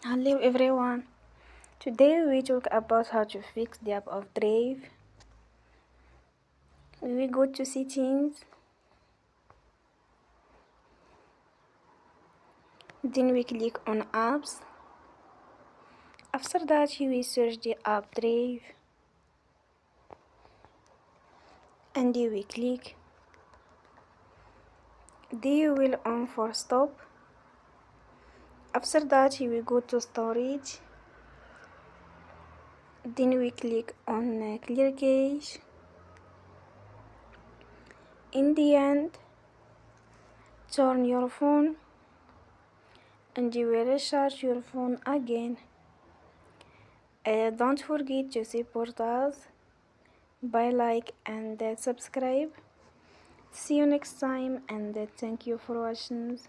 Hello everyone. Today we talk about how to fix the app of Drive. We go to settings, then we click on apps. After that we search the app Drive and we click. Then you will on for stop. After that we go to storage. Then we click on clear cache. In the end, turn your phone and you will recharge your phone again. Don't forget to support us by like and subscribe. See you next time and thank you for watching.